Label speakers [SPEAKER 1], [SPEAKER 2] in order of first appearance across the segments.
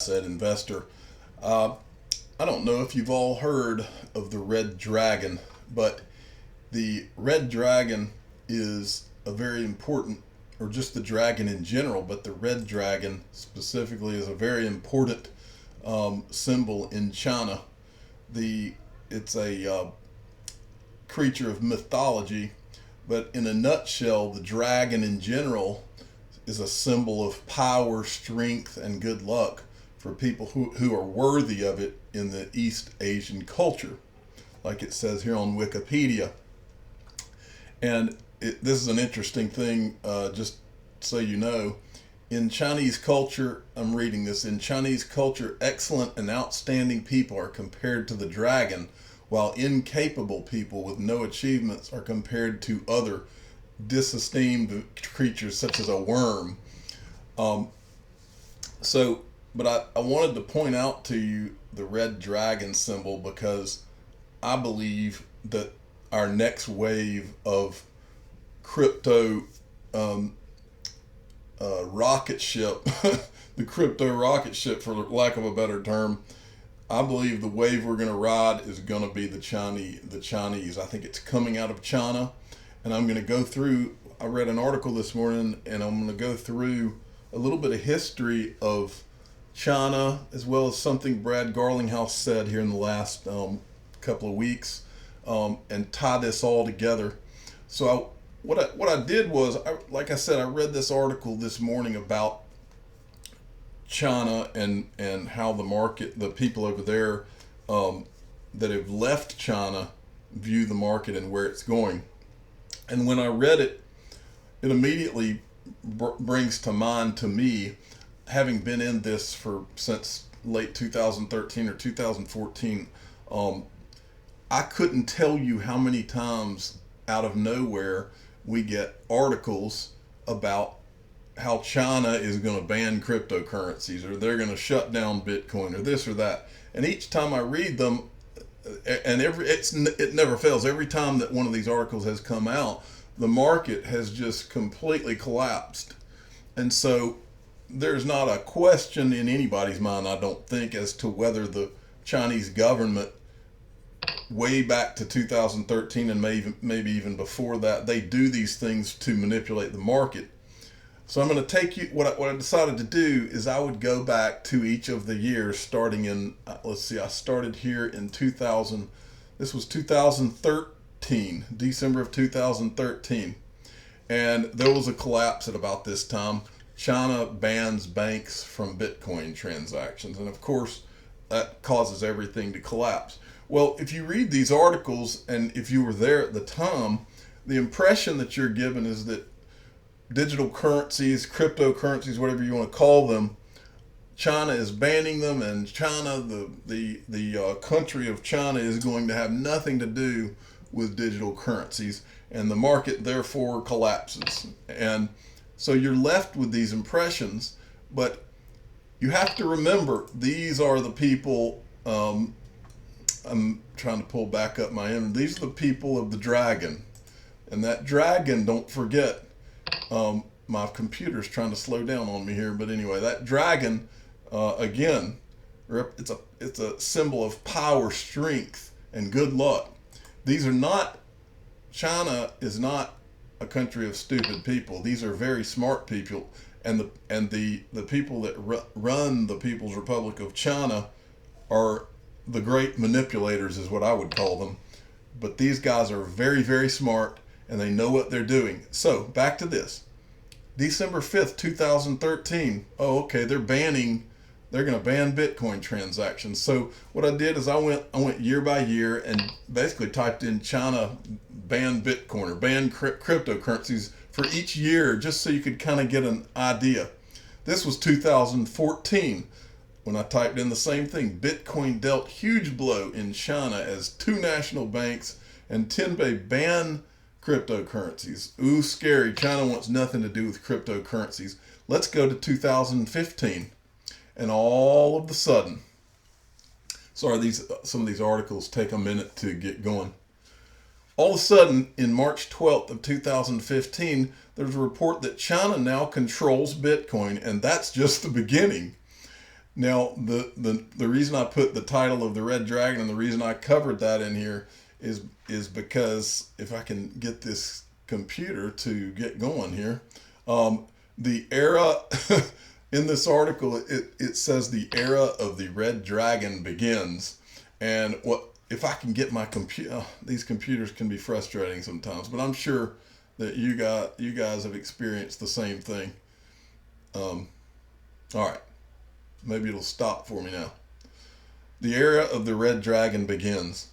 [SPEAKER 1] asset investor. Uh, I don't know if you've all heard of the red dragon, but the red dragon is a very important, or just the dragon in general, but the red dragon specifically is a very important symbol in China. It's a creature of mythology, but in a nutshell, the dragon in general is a symbol of power, strength, and good luck for people who are worthy of it in the East Asian culture, like it says here on Wikipedia. And this is an interesting thing, just so you know. In Chinese culture, I'm reading this, in Chinese culture, excellent and outstanding people are compared to the dragon, while incapable people with no achievements are compared to other disesteemed creatures such as a worm. Um, but I wanted to point out to you the red dragon symbol because I believe that our next wave of crypto rocket ship, the crypto rocket ship, for lack of a better term, I believe the wave we're going to ride is going to be the Chinese. I think it's coming out of China, and I'm going to go through. I read an article this morning, and I'm going to go through a little bit of history of China, as well as something Brad Garlinghouse said here in the last couple of weeks, and tie this all together. So what I did was, like I said, I read this article this morning about China and how the people over there that have left China view the market and where it's going. And when I read it, it immediately brings to mind to me, having been in this since late 2013 or 2014, I couldn't tell you how many times out of nowhere we get articles about how China is going to ban cryptocurrencies, or they're going to shut down Bitcoin, or this or that. And each time I read them, and it never fails. Every time that one of these articles has come out, the market has just completely collapsed. And so there's not a question in anybody's mind, I don't think, as to whether the Chinese government, way back to 2013 and maybe even before that, they do these things to manipulate the market. So I'm going to take you, what I decided to do is I would go back to each of the years starting in, let's see, I started here in 2000, this was 2013, December of 2013. And there was a collapse at about this time. China bans banks from Bitcoin transactions. And of course, that causes everything to collapse. Well, if you read these articles, and if you were there at the time, the impression that you're given is that digital currencies, cryptocurrencies, whatever you want to call them, China is banning them, and China, the country of China, is going to have nothing to do with digital currencies, and the market therefore collapses. And so you're left with these impressions, but you have to remember these are the people. I'm trying to pull back up my end. These are the people of the dragon, and that dragon, don't forget. My computer's trying to slow down on me here, but anyway, that dragon, again, it's a symbol of power, strength, and good luck. China is not a country of stupid people. These are very smart people, and the people that run the People's Republic of China are the great manipulators, is what I would call them. But these guys are very, very smart, and they know what they're doing. So back to this. December 5th, 2013. Oh, okay, they're going to ban Bitcoin transactions. So what I did is I went year by year and basically typed in China ban Bitcoin or ban cryptocurrencies for each year, just so you could kind of get an idea. This was 2014 when I typed in the same thing. Bitcoin dealt huge blow in China as 2 national banks and Tenbei ban cryptocurrencies. Ooh, scary. China wants nothing to do with cryptocurrencies. Let's go to 2015. And all of a sudden, sorry, some of these articles take a minute to get going. All of a sudden, in March 12th of 2015, there's a report that China now controls Bitcoin, and that's just the beginning. Now, the reason I put the title of the Red Dragon and the reason I covered that in here is because if I can get this computer to get going here, the era in this article, it says the era of the Red Dragon begins. And what if I can get my computer? These computers can be frustrating sometimes, but I'm sure that you guys have experienced the same thing. All right, maybe it'll stop for me now. The era of the Red Dragon begins.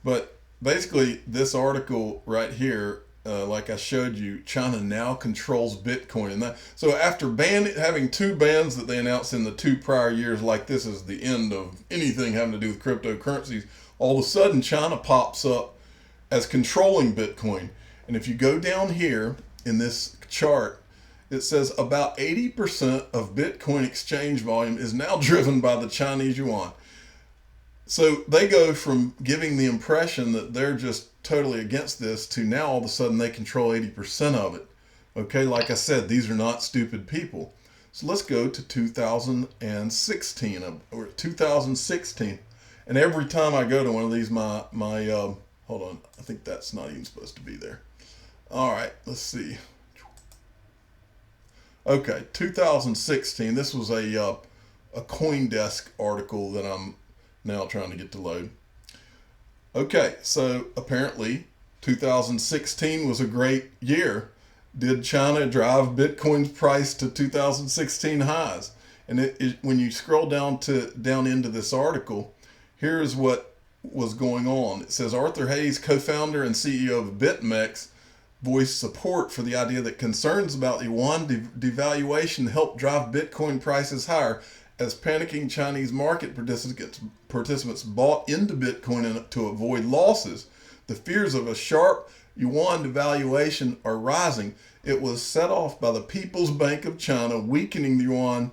[SPEAKER 1] But basically, this article right here, like I showed you, China now controls Bitcoin, and that. So after having two bans that they announced in the 2 prior years, like this is the end of anything having to do with cryptocurrencies, all of a sudden China pops up as controlling Bitcoin. And if you go down here in this chart, it says about 80% of Bitcoin exchange volume is now driven by the Chinese yuan. So they go from giving the impression that they're just totally against this to now all of a sudden they control 80% of it. Okay, like I said, these are not stupid people. So let's go to 2016 or 2016. And every time I go to one of these, my hold on, I think that's not even supposed to be there. All right, let's see. Okay, 2016. This was a CoinDesk article that I'm now trying to get to load. Okay, so apparently 2016 was a great year. Did China drive Bitcoin's price to 2016 highs? And when you scroll down into this article, here's what was going on. It says Arthur Hayes, co-founder and CEO of BitMEX, voiced support for the idea that concerns about the yuan devaluation helped drive Bitcoin prices higher as panicking Chinese market participants bought into Bitcoin to avoid losses. The fears of a sharp yuan devaluation are rising. It was set off by the People's Bank of China weakening the yuan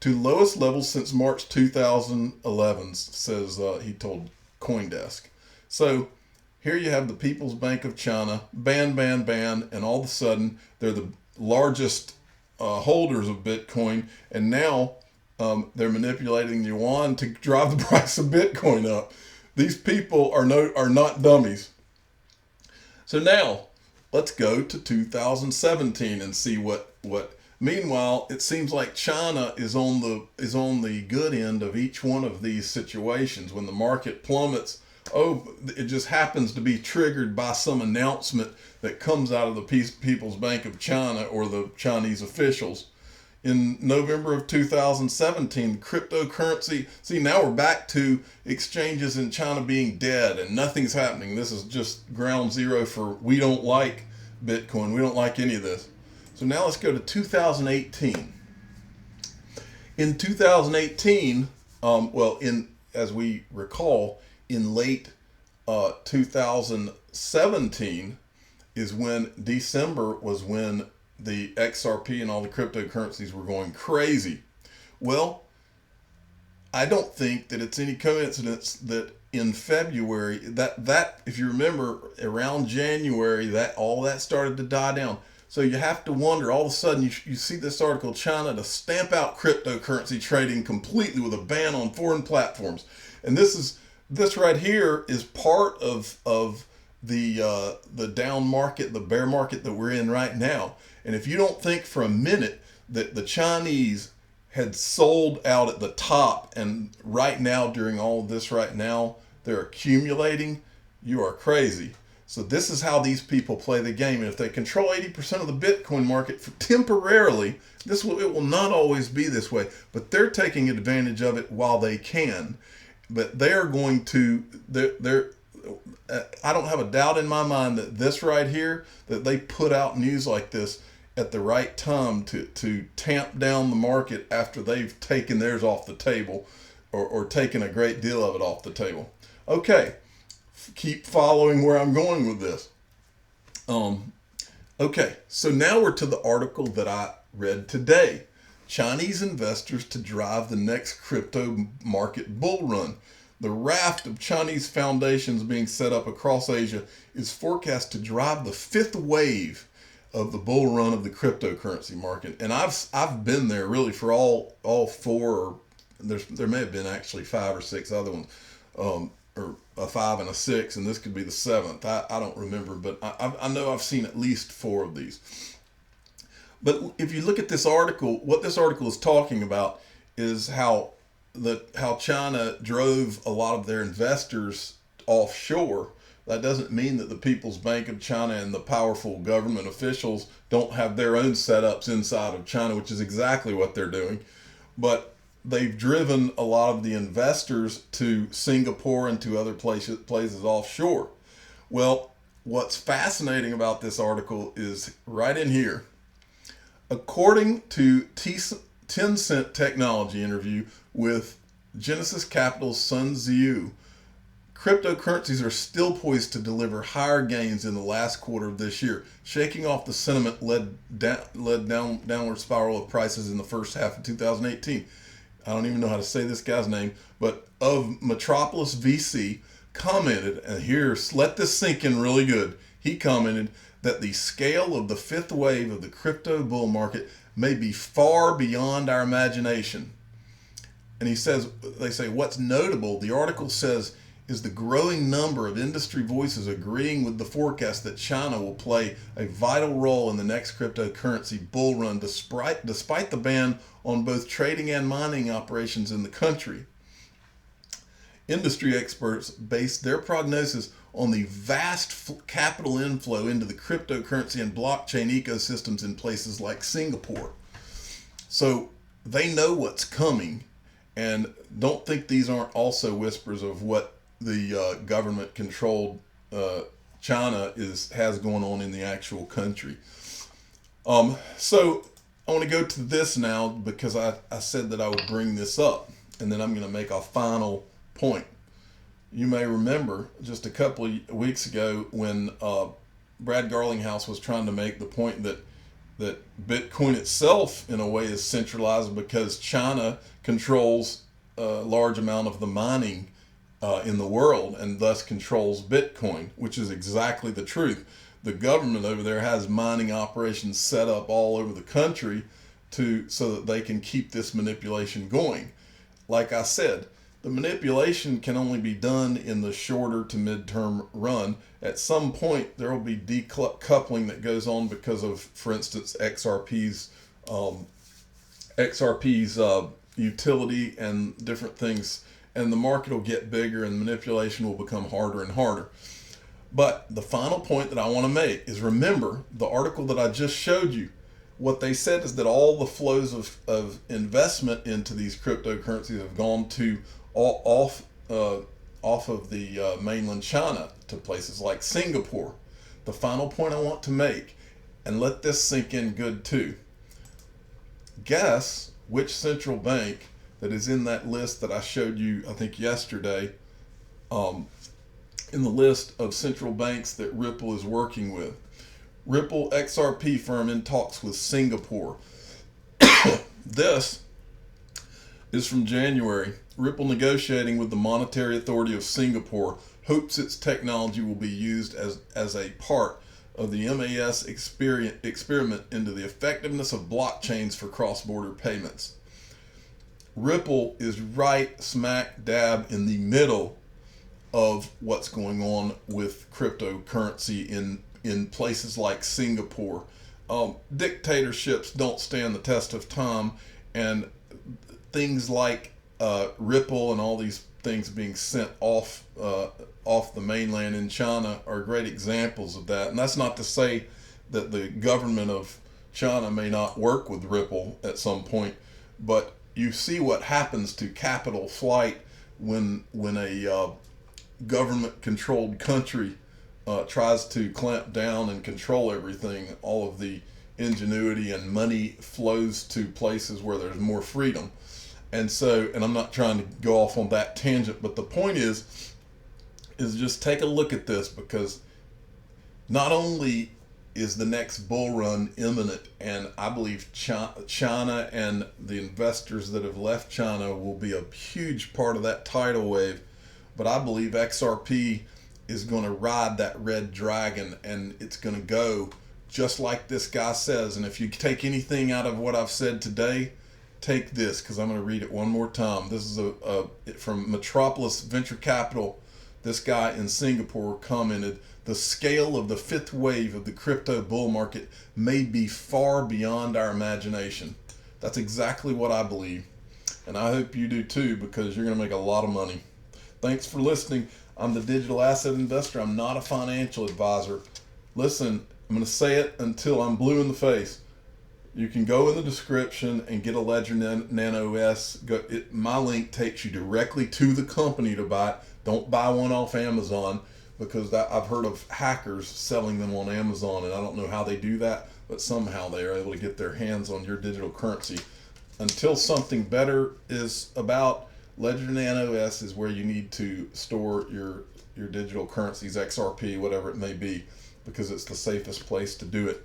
[SPEAKER 1] to lowest levels since March 2011, says he told CoinDesk. So here you have the People's Bank of China, ban, and all of a sudden they're the largest holders of Bitcoin, and now they're manipulating the yuan to drive the price of Bitcoin up. These people are not dummies. So now let's go to 2017 and see what. Meanwhile, it seems like China is on the good end of each one of these situations. When the market plummets, it just happens to be triggered by some announcement that comes out of the People's Bank of China or the Chinese officials. In November of 2017, cryptocurrency, see, now we're back to exchanges in China being dead and nothing's happening. This is just ground zero for we don't like Bitcoin. We don't like any of this. So now let's go to 2018. In 2018, as we recall, in late 2017 is when December was when the XRP and all the cryptocurrencies were going crazy. Well, I don't think that it's any coincidence that in February, that if you remember, around January, that all that started to die down. So you have to wonder, all of a sudden you see this article, China to stamp out cryptocurrency trading completely with a ban on foreign platforms. And this right here is part of the down market, the bear market that we're in right now. And if you don't think for a minute that the Chinese had sold out at the top and right now, during all of this right now, they're accumulating, you are crazy. So this is how these people play the game. And if they control 80% of the Bitcoin market temporarily, it will not always be this way, but they're taking advantage of it while they can. But they're going to, I don't have a doubt in my mind that this right here, that they put out news like this at the right time to tamp down the market after they've taken theirs off the table or taken a great deal of it off the table. Okay, keep following where I'm going with this. Okay, so now we're to the article that I read today. Chinese investors to drive the next crypto market bull run. The raft of Chinese foundations being set up across Asia is forecast to drive the fifth wave of the bull run of the cryptocurrency market. And I've been there really for all 4 there may have been actually 5 or 6 other ones, or a 5 and a 6, and this could be the 7th. I don't remember, but I know I've seen at least 4 of these. But if you look at this article, what this article is talking about is how China drove a lot of their investors offshore. That doesn't mean that the People's Bank of China and the powerful government officials don't have their own setups inside of China, which is exactly what they're doing. But they've driven a lot of the investors to Singapore and to other places offshore. Well, what's fascinating about this article is right in here. According to Tencent Technology interview with Genesis Capital's Sun Ziyu, cryptocurrencies are still poised to deliver higher gains in the last quarter of this year, shaking off the sentiment led downward spiral of prices in the first half of 2018. I don't even know how to say this guy's name, but of Metropolis VC commented, and here's, let this sink in really good. He commented that the scale of the 5th wave of the crypto bull market may be far beyond our imagination. And he says, they say, what's notable, the article says, is the growing number of industry voices agreeing with the forecast that China will play a vital role in the next cryptocurrency bull run, despite the ban on both trading and mining operations in the country. Industry experts base their prognosis on the vast capital inflow into the cryptocurrency and blockchain ecosystems in places like Singapore. So they know what's coming, and don't think these aren't also whispers of what the government-controlled China has going on in the actual country. So I want to go to this now because I said that I would bring this up, and then I'm going to make a final point. You may remember just a couple of weeks ago when Brad Garlinghouse was trying to make the point that Bitcoin itself, in a way, is centralized because China controls a large amount of the mining in the world and thus controls Bitcoin, which is exactly the truth. The government over there has mining operations set up all over the country so that they can keep this manipulation going. Like I said, the manipulation can only be done in the shorter to midterm run. At some point, there will be decoupling that goes on because of, for instance, XRP's utility and different things, and the market will get bigger and manipulation will become harder and harder. But the final point that I want to make is, remember the article that I just showed you. What they said is that all the flows of investment into these cryptocurrencies have gone to off of the mainland China to places like Singapore. The final point I want to make, and let this sink in good too. Guess which central bank that is in that list that I showed you, I think yesterday, in the list of central banks that Ripple is working with. Ripple XRP firm in talks with Singapore. This is from January. Ripple negotiating with the Monetary Authority of Singapore hopes its technology will be used as a part of the MAS experiment into the effectiveness of blockchains for cross-border payments. Ripple is right smack dab in the middle of what's going on with cryptocurrency in places like Singapore. Dictatorships don't stand the test of time, and things like Ripple and all these things being sent off the mainland in China are great examples of that. And that's not to say that the government of China may not work with Ripple at some point, but you see what happens to capital flight when a government-controlled country tries to clamp down and control everything. All of the ingenuity and money flows to places where there's more freedom. And I'm not trying to go off on that tangent, but the point is just take a look at this, because not only is the next bull run imminent, and I believe China and the investors that have left China will be a huge part of that tidal wave, but I believe XRP is going to ride that red dragon, and it's going to go just like this guy says. And if you take anything out of what I've said today, take this, because I'm going to read it one more time. This is from Metropolis Venture Capital. This guy in Singapore commented, "The scale of the fifth wave of the crypto bull market may be far beyond our imagination." That's exactly what I believe. And I hope you do too, because you're going to make a lot of money. Thanks for listening. I'm the digital asset investor. I'm not a financial advisor. Listen, I'm going to say it until I'm blue in the face. You can go in the description and get a Ledger Nano S. My link takes you directly to the company to buy it. Don't buy one off Amazon, because I've heard of hackers selling them on Amazon, and I don't know how they do that, but somehow they are able to get their hands on your digital currency. Until something better is about, Ledger Nano S is where you need to store your digital currencies, XRP, whatever it may be, because it's the safest place to do it.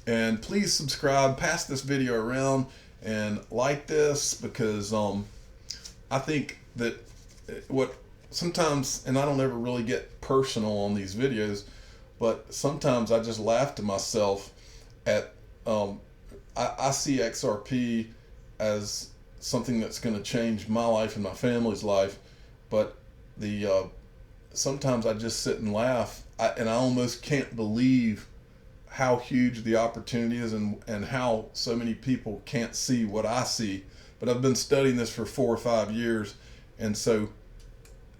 [SPEAKER 1] And please subscribe, pass this video around, and like this, because I think that what sometimes, and I don't ever really get personal on these videos, but sometimes I just laugh to myself at, I see XRP as something that's going to change my life and my family's life, but sometimes I just sit and laugh, and I almost can't believe how huge the opportunity is, and how so many people can't see what I see. But I've been studying this for 4 or 5 years, and so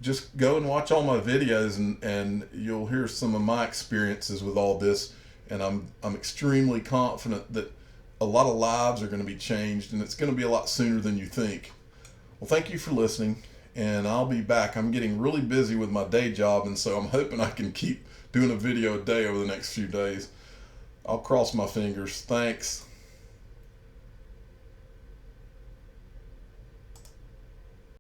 [SPEAKER 1] just go and watch all my videos, and you'll hear some of my experiences with all this. And I'm extremely confident that a lot of lives are going to be changed, and it's going to be a lot sooner than you think. Well, thank you for listening, and I'll be back. I'm getting really busy with my day job, and so I'm hoping I can keep doing a video a day over the next few days. I'll cross my fingers. Thanks.